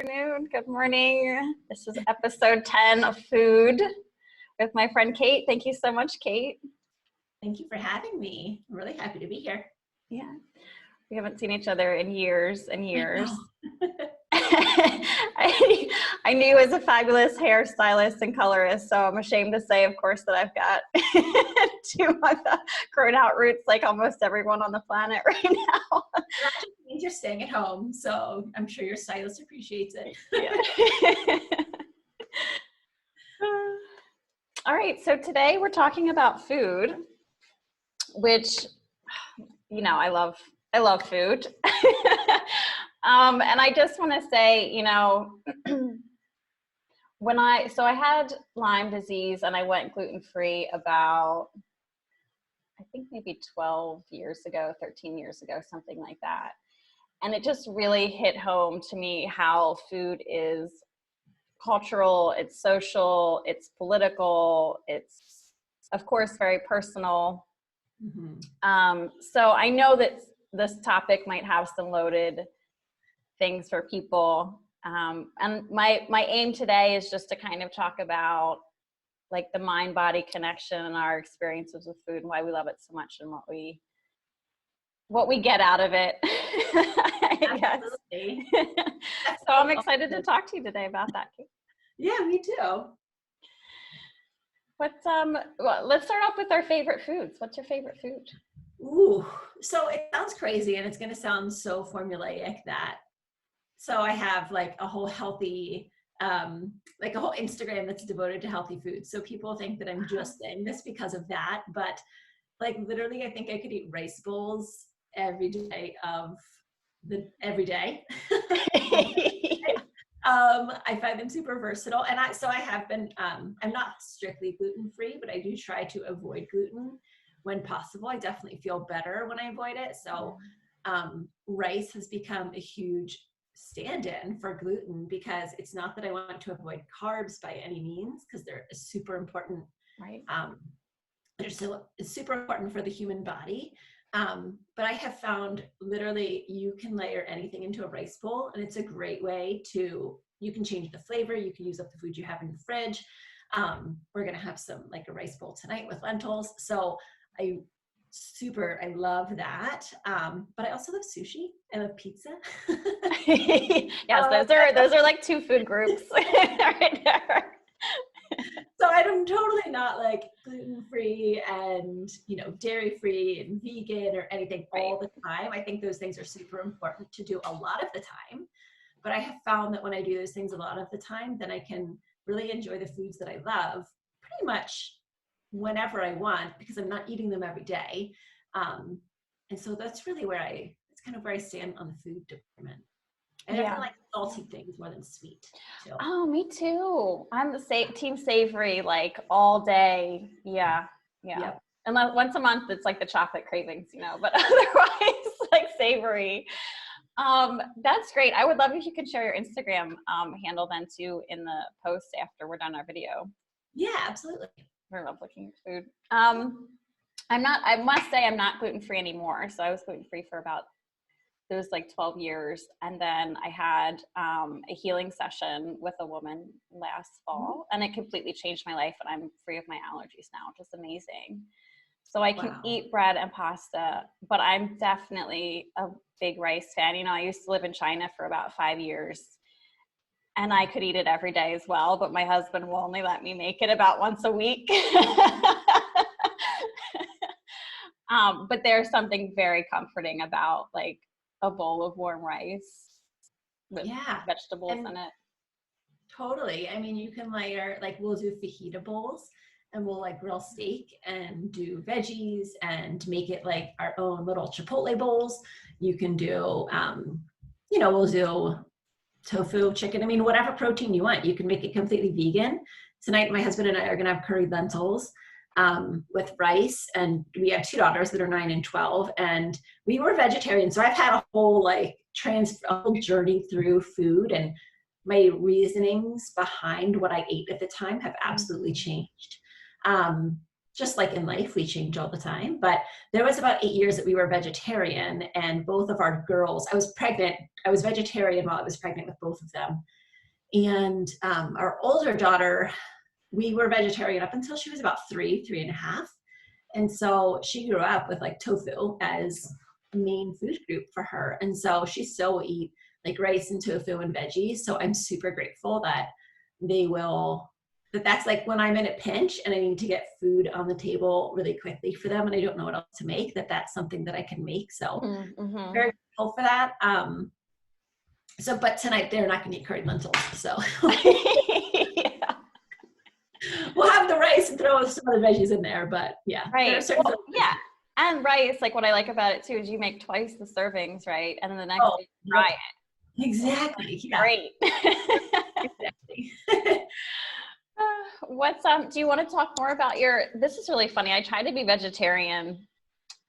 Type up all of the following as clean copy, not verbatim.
afternoon, good morning. This is episode 10 of Food with my friend Kate. Thank you so much, Kate. Thank you for having me. I'm really happy to be here. Yeah, we haven't seen each other in years and years. I knew you as a fabulous hairstylist and colorist, so I'm ashamed to say, of course, that I've got 2 months grown out roots like almost everyone on the planet right now. That just means you're staying at home, so I'm sure your stylist appreciates it. Yeah. All right, so today we're talking about food, which, you know, I love food. And I just want to say, you know, I had Lyme disease and I went gluten-free about, I think maybe 12 years ago, 13 years ago, something like that. And it just really hit home to me how food is cultural, it's social, it's political, it's, of course, very personal. Mm-hmm. So I know that this topic might have some loaded things for people. And my aim today is just to kind of talk about like the mind-body connection and our experiences with food and why we love it so much and what we get out of it. I guess. So I'm excited to talk to you today about that, Kate. Yeah, me too. Well, let's start off with our favorite foods. What's your favorite food? Ooh, so it sounds crazy and it's going to sound so formulaic so I have like a whole healthy, like a whole Instagram that's devoted to healthy foods. So people think that I'm just saying this because of that, but like literally I think I could eat rice bowls every day. I find them super versatile, and I have been, I'm not strictly gluten-free, but I do try to avoid gluten when possible. I definitely feel better when I avoid it. So rice has become a huge stand-in for gluten because it's not that I want to avoid carbs by any means, because they're super important. Right. It's super important for the human body. But I have found literally you can layer anything into a rice bowl, and it's a great way you can change the flavor. You can use up the food you have in your fridge. We're going to have like a rice bowl tonight with lentils. So I love that. But I also love sushi. I love pizza. Yes, those are like 2 food groups right there. So I'm totally not like gluten-free and, you know, dairy-free and vegan or anything all the time. I think those things are super important to do a lot of the time. But I have found that when I do those things a lot of the time, then I can really enjoy the foods that I love pretty much whenever I want, because I'm not eating them every day. And so that's really it's kind of where I stand on the food department. And I like salty things more than sweet too. Oh, me too. I'm the team savory, like all day. Yeah. Yep. And once a month, it's like the chocolate cravings, you know, but otherwise like savory. That's great. I would love if you could share your Instagram handle then too in the post after we're done our video. Yeah, absolutely. I love looking at food. I must say I'm not gluten-free anymore. So I was gluten-free for about, it was like 12 years. And then I had a healing session with a woman last fall, and it completely changed my life. And I'm free of my allergies now, which is amazing. So I can eat bread and pasta, but I'm definitely a big rice fan. You know, I used to live in China for about 5 years, and I could eat it every day as well, but my husband will only let me make it about once a week. But there's something very comforting about like a bowl of warm rice with vegetables in it. Totally. I mean, you can layer, like we'll do fajita bowls, and we'll like grill steak and do veggies and make it like our own little Chipotle bowls. You can do, you know, we'll do tofu, chicken. I mean, whatever protein you want, you can make it completely vegan. Tonight, my husband and I are going to have curried lentils with rice, and we have 2 daughters that are 9 and 12, and we were vegetarian. So I've had a whole journey through food, and my reasonings behind what I ate at the time have absolutely changed. just like in life, we change all the time. But there was about 8 years that we were vegetarian, and both of our girls, I was pregnant. I was vegetarian while I was pregnant with both of them. And our older daughter, we were vegetarian up until she was about 3.5. And so she grew up with like tofu as a main food group for her. And so she still will eat like rice and tofu and veggies. So I'm super grateful that that's like when I'm in a pinch and I need to get food on the table really quickly for them and I don't know what else to make, that's something that I can make. So very grateful for that. But tonight they're not gonna eat curried lentils. So Yeah. we'll have the rice and throw some other veggies in there, but yeah. Right. Well, yeah. And rice, like what I like about it too, is you make twice the servings, right? And then the next day you fry it. Exactly. Yeah. Great. Exactly. Do you want to talk more about this is really funny. I tried to be vegetarian.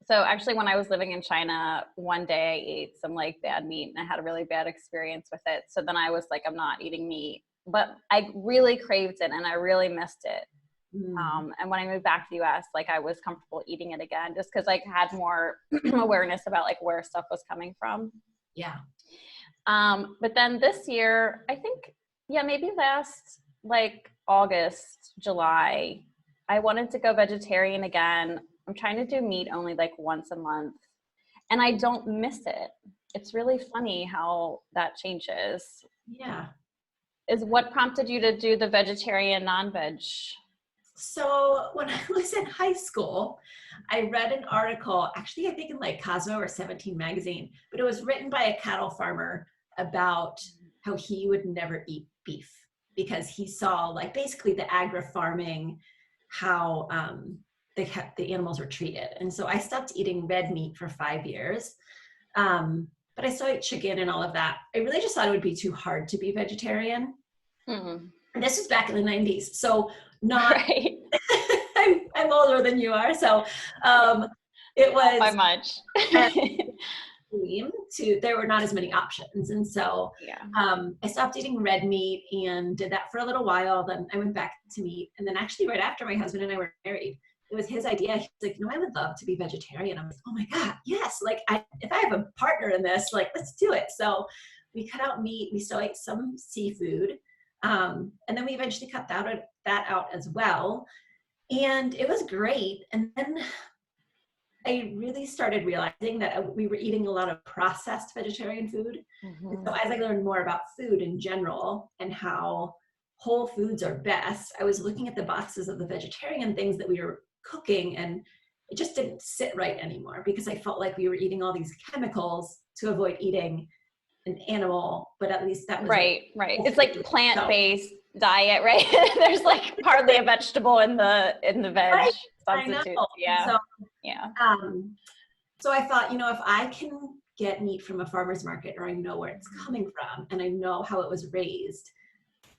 So actually when I was living in China, one day I ate some like bad meat and I had a really bad experience with it. So then I was like, I'm not eating meat, but I really craved it and I really missed it. And when I moved back to the US, like I was comfortable eating it again, just cause I had more awareness about like where stuff was coming from. Yeah. But then this year, I think, maybe last like August, July, I wanted to go vegetarian again. I'm trying to do meat only like once a month and I don't miss it. It's really funny how that changes. Yeah. Is what prompted you to do the vegetarian non-veg? So when I was in high school, I read an article, actually I think in like Cosmo or 17 magazine, but it was written by a cattle farmer about how he would never eat beef because he saw like basically the agri-farming, how the animals were treated. And so I stopped eating red meat for 5 years. But I still ate chicken and all of that. I really just thought it would be too hard to be vegetarian. And this was back in the 90s. So not, right. I'm older than you are. So it was by much. There were not as many options. And so I stopped eating red meat and did that for a little while. Then I went back to meat. And then actually right after my husband and I were married, it was his idea. He's like, I would love to be vegetarian. I'm like, oh my God, yes. Like if I have a partner in this, like, let's do it. So we cut out meat. We still ate some seafood. And then we eventually cut that out as well. And it was great. And then I really started realizing that we were eating a lot of processed vegetarian food. And so as I learned more about food in general and how whole foods are best, I was looking at the boxes of the vegetarian things that we were cooking and it just didn't sit right anymore because I felt like we were eating all these chemicals to avoid eating an animal, but at least that was right. It's like plant-based diet, right? There's like hardly a vegetable in the veg substitutes. So I thought, if I can get meat from a farmer's market or I know where it's coming from and I know how it was raised,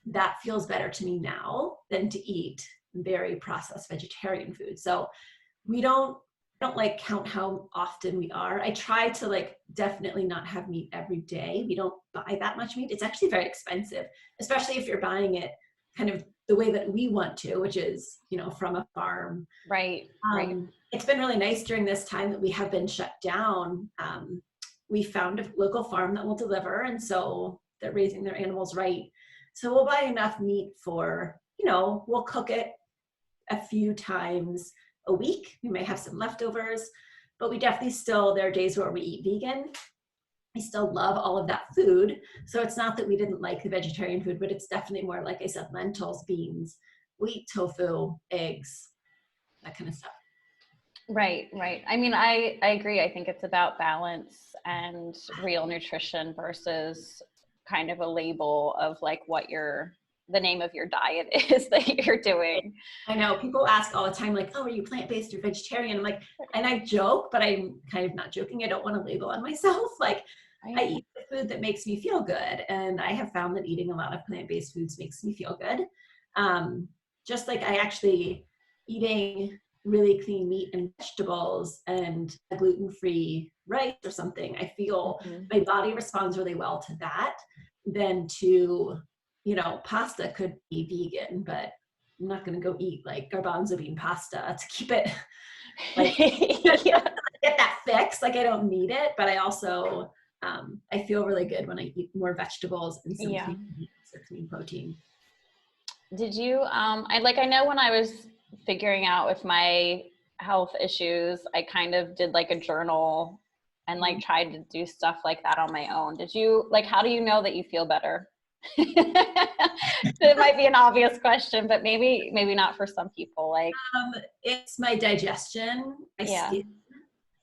that feels better to me now than to eat very processed vegetarian food. So we don't like count how often we are. I try to like definitely not have meat every day. We don't buy that much meat. It's actually very expensive, especially if you're buying it kind of the way that we want to, which is, from a farm. Right. It's been really nice during this time that we have been shut down. We found a local farm that will deliver. And so they're raising their animals right. So we'll buy enough meat for, we'll cook it a few times a week. We may have some leftovers, but we definitely there are days where we eat vegan. I still love all of that food. So it's not that we didn't like the vegetarian food, but it's definitely more, like I said, lentils, beans, wheat, tofu, eggs, that kind of stuff. Right. I mean, I agree. I think it's about balance and real nutrition versus kind of a label of like what the name of your diet is that you're doing. I know people ask all the time, like, oh, are you plant-based or vegetarian? I'm like, and I joke, but I'm kind of not joking. I don't want to label on myself. Like I eat the food that makes me feel good. And I have found that eating a lot of plant-based foods makes me feel good. Just like eating really clean meat and vegetables and a gluten-free rice or something, I feel my body responds really well to that than to, pasta could be vegan, but not going to go eat like garbanzo bean pasta to keep it like Yeah. get that fix. Like I don't need it, but I also, I feel really good when I eat more vegetables and some clean meats or clean protein. Did you, I know when I was figuring out with my health issues, I kind of did like a journal and like tried to do stuff like that on my own. Did you, like, how do you know that you feel better? It might be an obvious question, but maybe not for some people. Like, it's my digestion, my skin,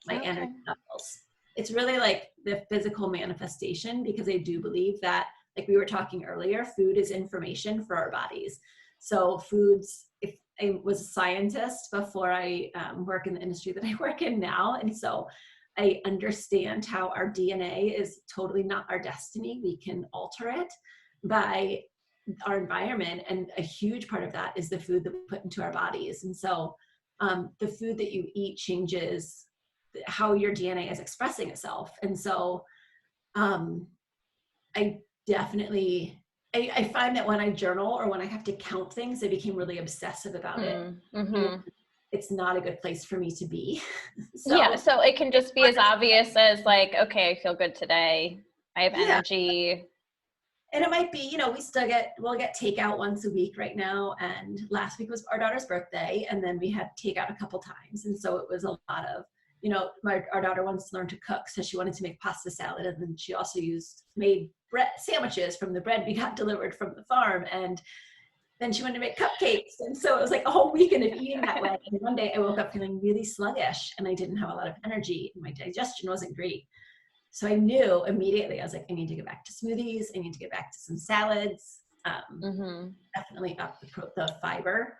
my energy levels. It's really like the physical manifestation, because I do believe that, like we were talking earlier, food is information for our bodies. So foods, if I was a scientist before I work in the industry that I work in now, and so I understand how our DNA is totally not our destiny. We can alter it by our environment, and a huge part of that is the food that we put into our bodies. And so the food that you eat changes how your DNA is expressing itself. And so I definitely, I find that when I journal or when I have to count things, I became really obsessive about it. Mm-hmm. It's not a good place for me to be. So it can just be as obvious as like, okay, I feel good today. I have energy. And it might be, we'll get takeout once a week right now. And last week was our daughter's birthday, and then we had takeout a couple times. And so it was a lot of, our daughter wants to learn to cook, so she wanted to make pasta salad. And then she also made bread sandwiches from the bread we got delivered from the farm. And then she wanted to make cupcakes. And so it was like a whole weekend of eating that way. And one day I woke up feeling really sluggish, and I didn't have a lot of energy, and my digestion wasn't great. So I knew immediately, I was like, I need to get back to smoothies. I need to get back to some salads, definitely up the fiber,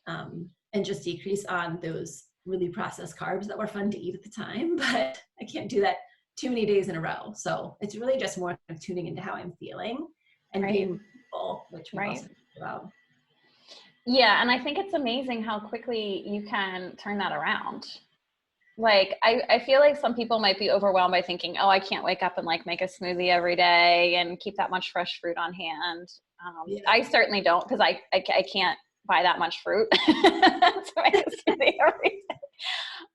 and just decrease on those really processed carbs that were fun to eat at the time. But I can't do that too many days in a row. So it's really just more of tuning into how I'm feeling and being mindful, which we also talked about. Yeah. And I think it's amazing how quickly you can turn that around. Like, I feel like some people might be overwhelmed by thinking, oh, I can't wake up and like make a smoothie every day and keep that much fresh fruit on hand. I certainly don't, because I can't buy that much fruit to make a smoothie every day.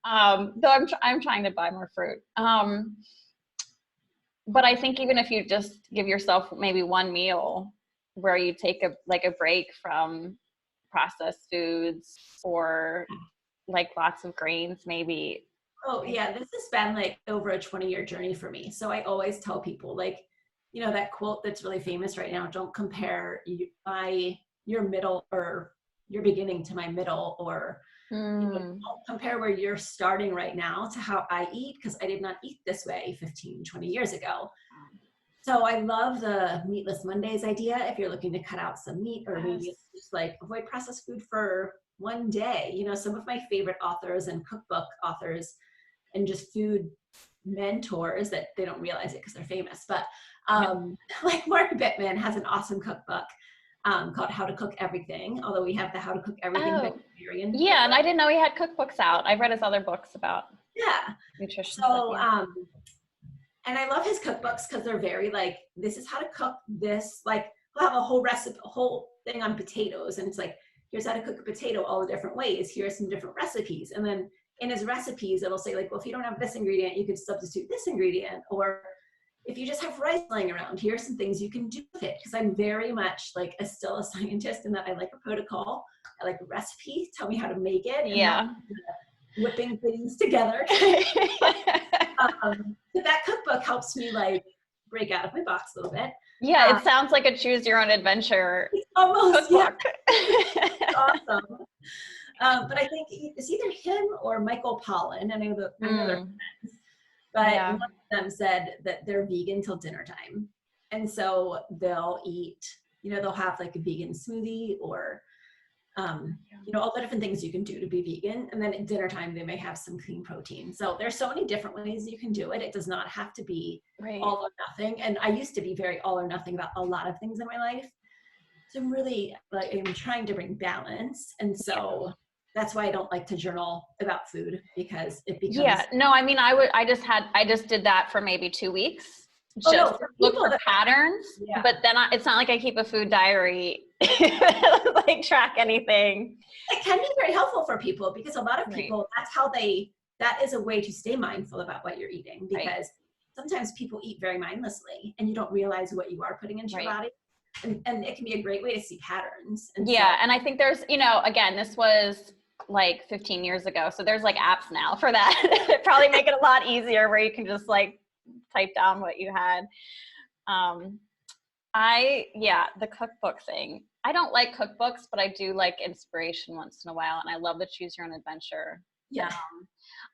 Though I'm trying to buy more fruit. But I think even if you just give yourself maybe one meal where you take a break from processed foods or like lots of grains, maybe. Oh yeah, this has been like over a 20-year journey for me. So I always tell people, like, that quote that's really famous right now, don't compare your middle or your beginning to my middle, or don't compare where you're starting right now to how I eat, because I did not eat this way 15, 20 years ago. So I love the Meatless Mondays idea. If you're looking to cut out some meat, or maybe just like avoid processed food for one day. Some of my favorite authors and cookbook authors and just food mentors, that they don't realize it because they're famous, but like Mark Bittman has an awesome cookbook called How to Cook Everything, although we have the How to Cook Everything vegetarian. Yeah, and I didn't know he had cookbooks out. I've read his other books about nutrition. So, and I love his cookbooks because they're very like, this is how to cook this. Like, we'll have a whole recipe, a whole thing on potatoes, and it's like, here's how to cook a potato all the different ways. Here are some different recipes. And then in his recipes, it'll say like, well, if you don't have this ingredient, you could substitute this ingredient. Or if you just have rice lying around, here are some things you can do with it. Because I'm very much like still a scientist in that I like a protocol. I like a recipe. Tell me how to make it. And whipping things together. But that cookbook helps me like break out of my box a little bit. Yeah, it sounds like a choose your own adventure almost cookbook. Awesome. But I think it's either him or Michael Pollan. I know they're friends, but one of them said that they're vegan till dinner time. And so they'll eat, they'll have like a vegan smoothie, or all the different things you can do to be vegan. And then at dinner time, they may have some clean protein. So there's so many different ways you can do it. It does not have to be all or nothing. And I used to be very all or nothing about a lot of things in my life. So I'm really like, I'm trying to bring balance. And so that's why I don't like to journal about food, because it becomes. I just did that for maybe 2 weeks. Look for patterns, but then it's not like I keep a food diary like track anything. It can be very helpful for people because a lot of people, that is a way to stay mindful about what you're eating, because sometimes people eat very mindlessly and you don't realize what you are putting into your body. And it can be a great way to see patterns. And and I think there's, again, this was like 15 years ago. So there's like apps now for that. It probably make it a lot easier where you can just like type down what you had. The cookbook thing. I don't like cookbooks, but I do like inspiration once in a while. And I love the choose your own adventure. Yeah.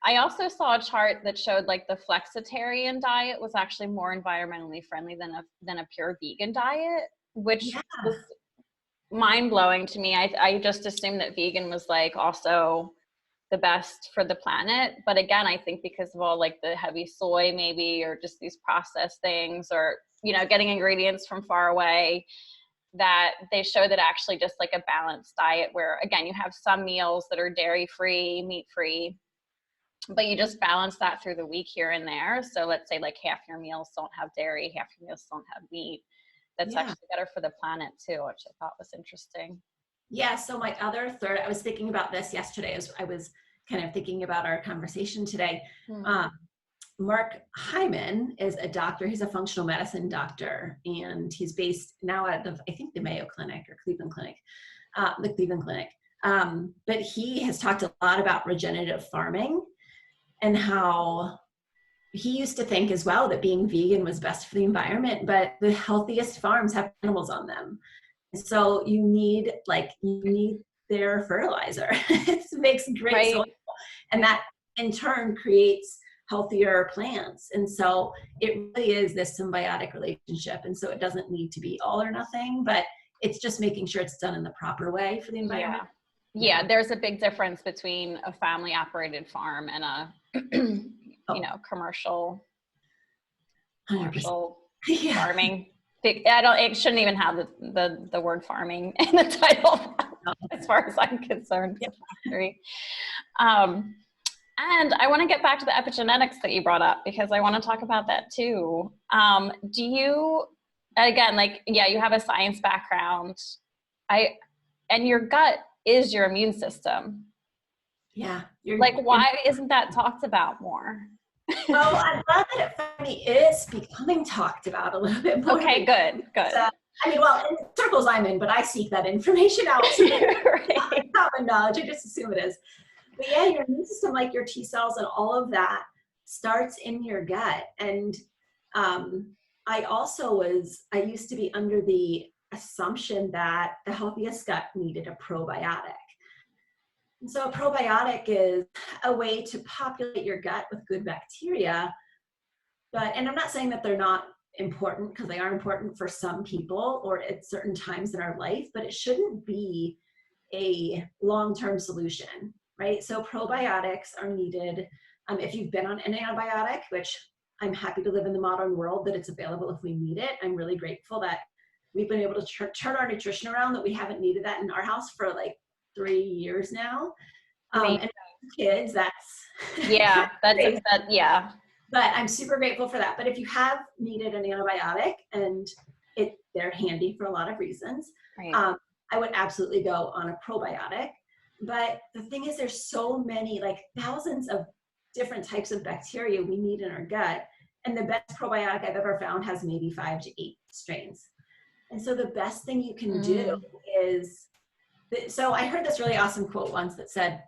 I also saw a chart that showed like the flexitarian diet was actually more environmentally friendly than a pure vegan diet, which was mind blowing to me. I just assumed that vegan was like also the best for the planet. But again, I think because of all like the heavy soy maybe, or just these processed things, or, getting ingredients from far away, that they show that actually just like a balanced diet where, again, you have some meals that are dairy free, meat free, but you just balance that through the week here and there. So let's say like half your meals don't have dairy, half your meals don't have meat. That's actually better for the planet too, which I thought was interesting. Yeah. So my other third, I was thinking about this yesterday as I was kind of thinking about our conversation today. Mark Hyman is a doctor. He's a functional medicine doctor, and he's based now at I think the Mayo Clinic or Cleveland Clinic, the Cleveland Clinic. But he has talked a lot about regenerative farming and how he used to think as well that being vegan was best for the environment, but the healthiest farms have animals on them. So you need their fertilizer. It makes great soil, and that in turn creates healthier plants. And so it really is this symbiotic relationship. And so it doesn't need to be all or nothing, but it's just making sure it's done in the proper way for the environment. Yeah, there's a big difference between a family operated farm and a commercial farming. It shouldn't even have the word farming in the title as far as I'm concerned. And I want to get back to the epigenetics that you brought up, because I want to talk about that too. Do you, again, you have a science background, and your gut is your immune system. Yeah. Why isn't that talked about more? Well, I'm glad that it finally is becoming talked about a little bit more. Okay, good. In the circles I'm in, but I seek that information out. So common knowledge, I just assume it is. But yeah, your immune system, like your T cells and all of that, starts in your gut. And I used to be under the assumption that the healthiest gut needed a probiotic. And so a probiotic is a way to populate your gut with good bacteria. And I'm not saying that they're not important, because they are important for some people or at certain times in our life, but it shouldn't be a long-term solution. Right? So probiotics are needed if you've been on an antibiotic, which I'm happy to live in the modern world that it's available if we need it. I'm really grateful that we've been able to turn our nutrition around, that we haven't needed that in our house for like 3 years now. And kids, that's But I'm super grateful for that. But if you have needed an antibiotic, and they're handy for a lot of reasons, I would absolutely go on a probiotic. But the thing is, there's so many, like thousands of different types of bacteria we need in our gut. And the best probiotic I've ever found has maybe 5 to 8 strains. And so the best thing you can do is, so I heard this really awesome quote once that said,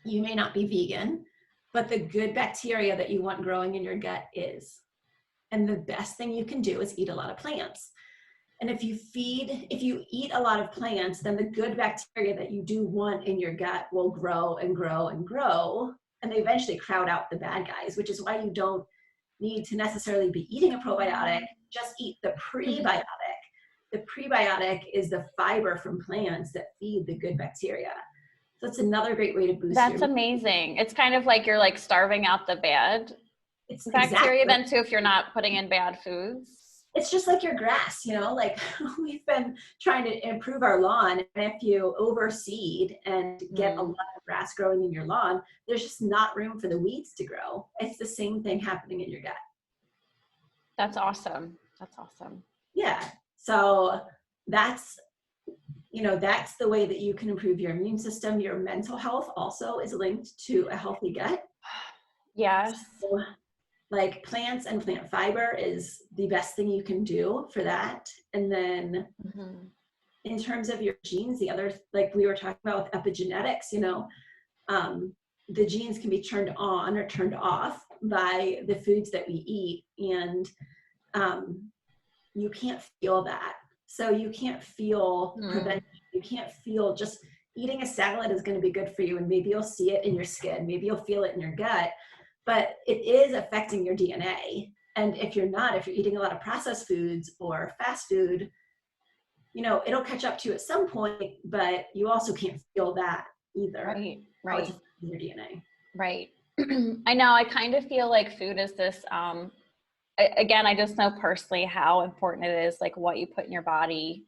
you may not be vegan, but the good bacteria that you want growing in your gut is. And the best thing you can do is eat a lot of plants. And if you eat a lot of plants, then the good bacteria that you do want in your gut will grow and grow and grow. And they eventually crowd out the bad guys, which is why you don't need to necessarily be eating a probiotic. Just eat the prebiotic. The prebiotic is the fiber from plants that feed the good bacteria. So it's another great way to boost. That's amazing. It's kind of like you're like starving out the bad bacteria then too, if you're not putting in bad foods. It's just like your grass, like we've been trying to improve our lawn. And if you overseed and get a lot of grass growing in your lawn, there's just not room for the weeds to grow. It's the same thing happening in your gut. That's awesome. Yeah. So that's you know, that's the way that you can improve your immune system. Your mental health also is linked to a healthy gut. Yes. So, like plants and plant fiber is the best thing you can do for that. And then in terms of your genes, the other, like we were talking about with epigenetics, you know, the genes can be turned on or turned off by the foods that we eat. And you can't feel that. So you can't feel prevention. You can't feel just eating a salad is going to be good for you. And maybe you'll see it in your skin. Maybe you'll feel it in your gut, but it is affecting your DNA. And if you're eating a lot of processed foods or fast food, you know, it'll catch up to you at some point, but you also can't feel that either. Right. Your DNA. Right. I know. I kind of feel like food is this, again, I just know personally how important it is, like what you put in your body.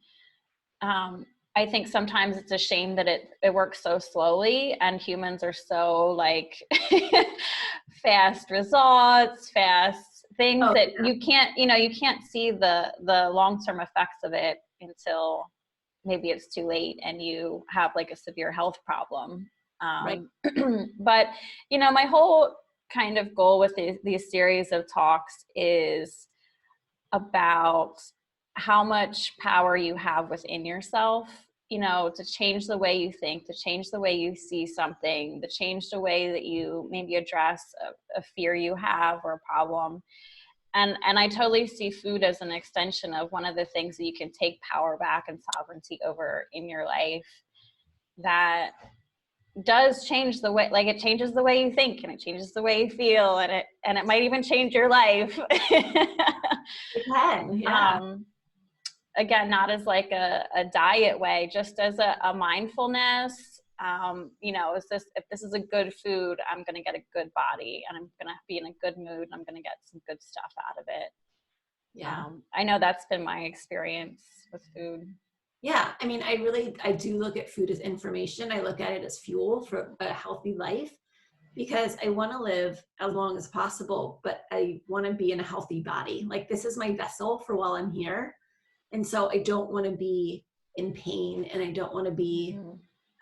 I think sometimes it's a shame that it works so slowly, and humans are so like fast results, fast things that you can't see the long-term effects of it until maybe it's too late and you have like a severe health problem. Right. But, you know, my whole kind of goal with these series of talks is about how much power you have within yourself, you know, to change the way you think, to change the way you see something, to change the way that you maybe address a fear you have or a problem. And I totally see food as an extension of one of the things that you can take power back and sovereignty over in your life that does change the way, like it changes the way you think, and it changes the way you feel, and it might even change your life. It can, yeah. Again, not as like a diet way, just as a mindfulness. You know, if this is a good food, I'm going to get a good body, and I'm going to be in a good mood, and I'm going to get some good stuff out of it. Yeah. I know that's been my experience with food. Yeah. I mean, I do look at food as information. I look at it as fuel for a healthy life, because I want to live as long as possible, but I want to be in a healthy body. Like, this is my vessel for while I'm here. And so I don't want to be in pain, and I don't want to be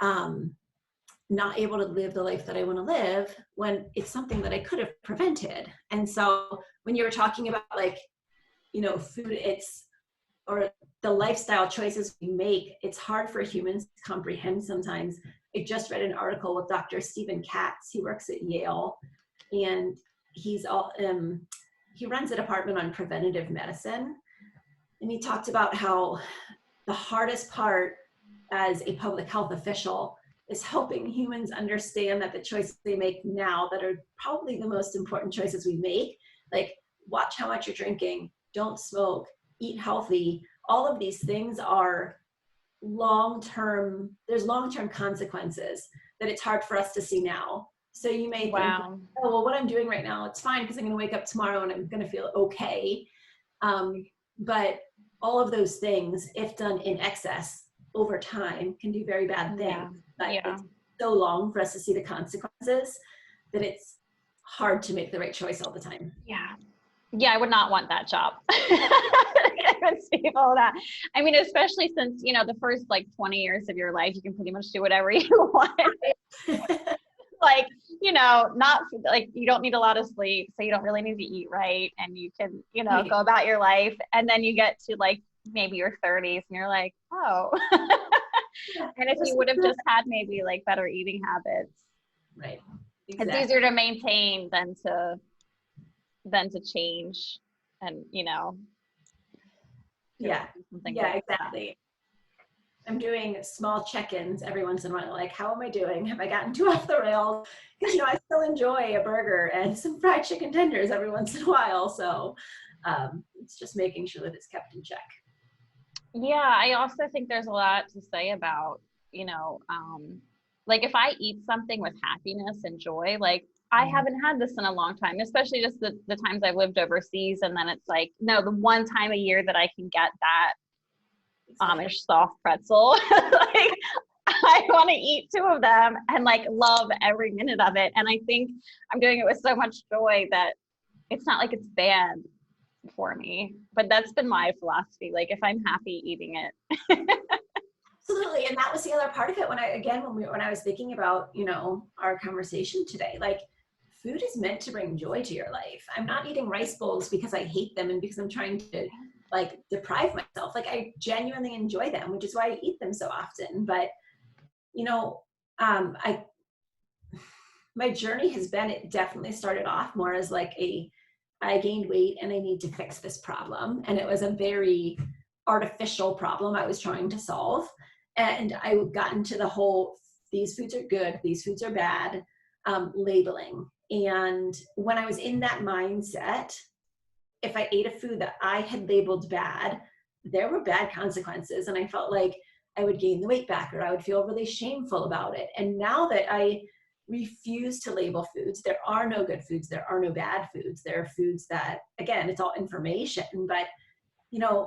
not able to live the life that I want to live when it's something that I could have prevented. And so when you were talking about, like, you know, food, or the lifestyle choices we make, it's hard for humans to comprehend sometimes. I just read an article with Dr. Stephen Katz. He works at Yale, and he runs a department on preventative medicine. And he talked about how the hardest part as a public health official is helping humans understand that the choices they make now, that are probably the most important choices we make, like watch how much you're drinking, don't smoke, eat healthy, all of these things are long-term, there's long-term consequences that it's hard for us to see now. So you may think, oh, well, what I'm doing right now, it's fine because I'm going to wake up tomorrow and I'm going to feel okay. But all of those things, if done in excess over time, can do very bad things. But it's so long for us to see the consequences that it's hard to make the right choice all the time. Yeah, I would not want that job. People that, I mean, especially since, you know, the first like 20 years of your life, you can pretty much do whatever you want. Like, you know, not like, you don't need a lot of sleep, so you don't really need to eat right, and you can, you know, go about your life. And then you get to like maybe your 30s and you're like, oh. And if you would have just had maybe like better eating habits, right? Exactly. It's easier to maintain than to change, and, you know. Yeah, exactly. I'm doing small check-ins every once in a while, like, how am I doing? Have I gotten too off the rails? Because, you know, I still enjoy a burger and some fried chicken tenders every once in a while. So it's just making sure that it's kept in check. Yeah, I also think there's a lot to say about, you know, like if I eat something with happiness and joy, like I haven't had this in a long time, especially just the times I've lived overseas. And then it's like, no, the one time a year that I can get that Amish soft pretzel, like I want to eat 2 of them and like love every minute of it. And I think I'm doing it with so much joy that it's not like it's bad for me. But that's been my philosophy. Like if I'm happy eating it. Absolutely. And that was the other part of it when I was thinking about, our conversation today, like food is meant to bring joy to your life. I'm not eating rice bowls because I hate them and because I'm trying to like deprive myself. Like I genuinely enjoy them, which is why I eat them so often. But, my journey has been, it definitely started off more as like I gained weight and I need to fix this problem. And it was a very artificial problem I was trying to solve. And I got into the whole, these foods are good, these foods are bad, labeling. And when I was in that mindset, if I ate a food that I had labeled bad, there were bad consequences. And I felt like I would gain the weight back, or I would feel really shameful about it. And now that I refuse to label foods, there are no good foods, there are no bad foods. There are foods that, again, it's all information. But,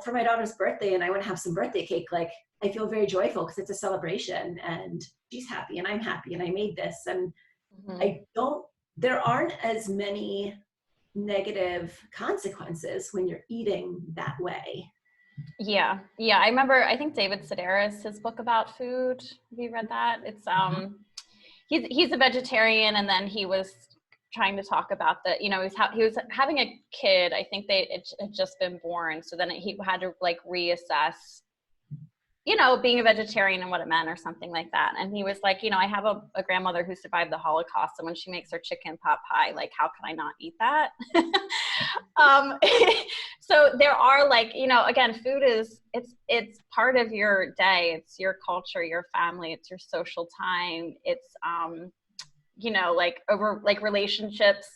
for my daughter's birthday, and I want to have some birthday cake, like I feel very joyful because it's a celebration and she's happy and I'm happy and I made this. And there aren't as many negative consequences when you're eating that way. Yeah. I remember, I think David Sedaris, his book about food. Have you read that? It's, he's a vegetarian, and then he was trying to talk about he was having a kid. I think it had just been born. So then he had to like reassess, being a vegetarian and what it meant or something like that. And he was like, I have a grandmother who survived the Holocaust. And when she makes her chicken pot pie, like, how can I not eat that? So there are like, again, food is, it's part of your day. It's your culture, your family, it's your social time. It's, like over like relationships,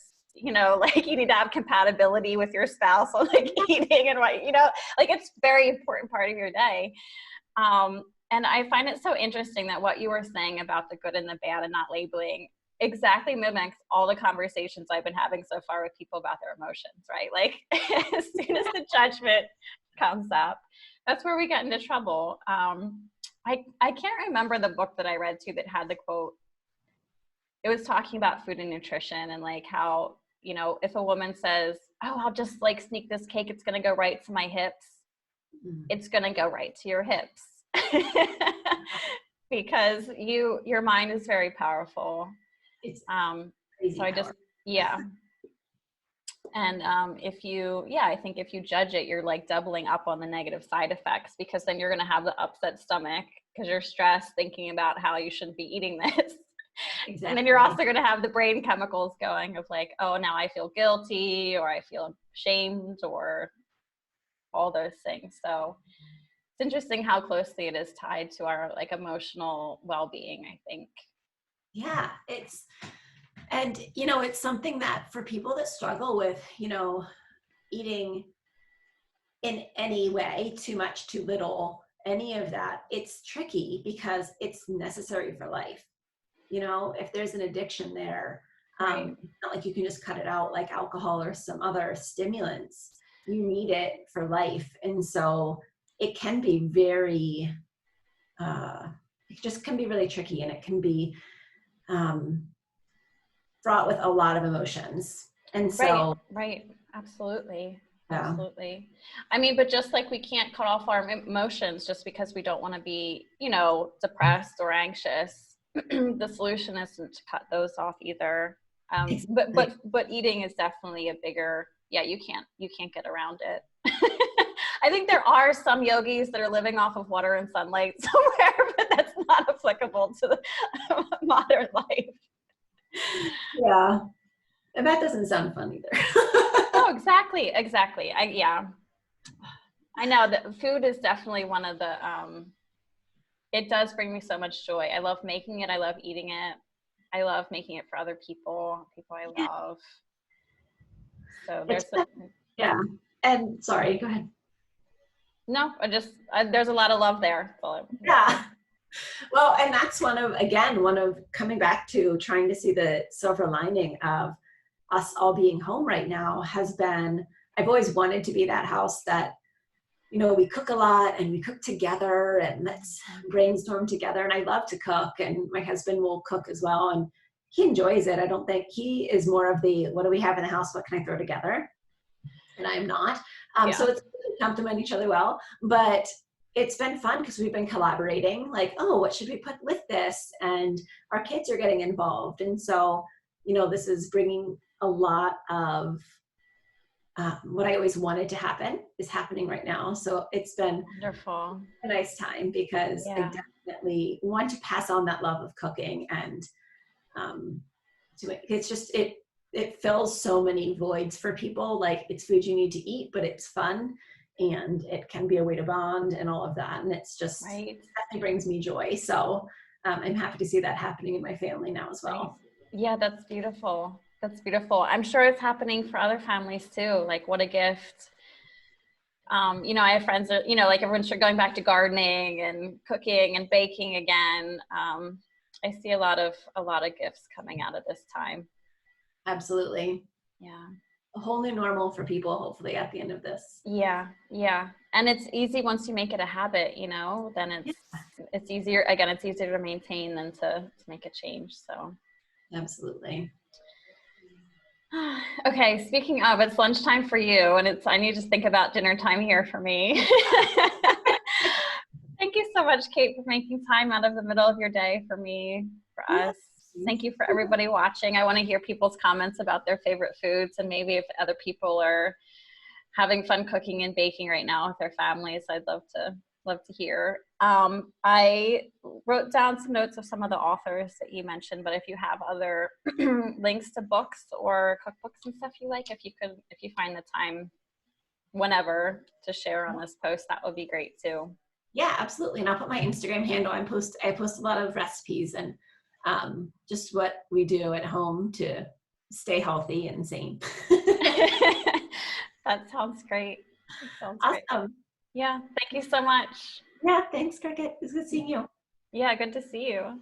like you need to have compatibility with your spouse on like eating and what, like it's very important part of your day. And I find it so interesting that what you were saying about the good and the bad and not labeling exactly mimics all the conversations I've been having so far with people about their emotions, right? Like as soon as the judgment comes up, that's where we get into trouble. I can't remember the book that I read too that had the quote. It was talking about food and nutrition and like how, if a woman says, oh, I'll just like sneak this cake, it's going to go right to my hips. It's going to go right to your hips because your mind is very powerful. It's So I just, and I think if you judge it, you're like doubling up on the negative side effects, because then you're going to have the upset stomach because you're stressed thinking about how you shouldn't be eating this. Exactly. And then you're also going to have the brain chemicals going of like, oh, now I feel guilty, or I feel shamed, or all those things. So it's interesting how closely it is tied to our like emotional well-being, I think. Yeah, it's something that for people that struggle with, eating in any way, too much, too little, any of that, it's tricky because it's necessary for life. If there's an addiction there, right. Not like you can just cut it out like alcohol or some other stimulants. You need it for life. And so it can be very, it just can be really tricky, and it can be fraught with a lot of emotions. And so right. Absolutely. Yeah. Absolutely. I mean, but just like we can't cut off our emotions just because we don't want to be, depressed or anxious. The solution isn't to cut those off either. But eating is definitely a bigger, you can't get around it. I think there are some yogis that are living off of water and sunlight somewhere, but that's not applicable to the modern life. Yeah. And that doesn't sound fun either. Oh, exactly. I know that food is definitely one of the, it does bring me so much joy. I love making it. I love eating it. I love making it for other people I love. So there's And sorry, go ahead. No, there's a lot of love there. Yeah. Well, and that's one of coming back to trying to see the silver lining of us all being home right now has been, I've always wanted to be that house that, we cook a lot and we cook together and let's brainstorm together. And I love to cook, and my husband will cook as well. And he enjoys it. I don't think he is more of the, what do we have in the house? What can I throw together? And I'm not. So it's complement each other well, but it's been fun because we've been collaborating, like, oh, what should we put with this? And our kids are getting involved. And so, this is bringing a lot of what I always wanted to happen is happening right now. So it's been wonderful. a nice time because I definitely want to pass on that love of cooking and it's just, it fills so many voids for people. Like, it's food you need to eat, but it's fun and it can be a way to bond and all of that. And it's just, right. Definitely brings me joy. So I'm happy to see that happening in my family now as well. Right. Yeah, that's beautiful. That's beautiful. I'm sure it's happening for other families too. Like, what a gift. I have friends that, like everyone's going back to gardening and cooking and baking again. I see a lot of gifts coming out of this time. Absolutely. Yeah. A whole new normal for people, hopefully, at the end of this. Yeah. Yeah. And it's easy once you make it a habit, then it's easier. Again, it's easier to maintain than to make a change. So. Absolutely. Okay, speaking of, it's lunchtime for you, and I need to think about dinner time here for me. Thank you so much, Kate, for making time out of the middle of your day for me, for us. Thank you for everybody watching. I want to hear people's comments about their favorite foods, and maybe if other people are having fun cooking and baking right now with their families, I'd love to hear. I wrote down some notes of some of the authors that you mentioned, but if you have other links to books or cookbooks and stuff you like, if you find the time whenever to share on this post, that would be great too. Yeah, absolutely. And I'll put my Instagram handle. I post a lot of recipes and just what we do at home to stay healthy and sane. That sounds great. Awesome. Great. Yeah, thank you so much. Yeah, thanks, Cricket. It's good seeing you. Yeah, good to see you.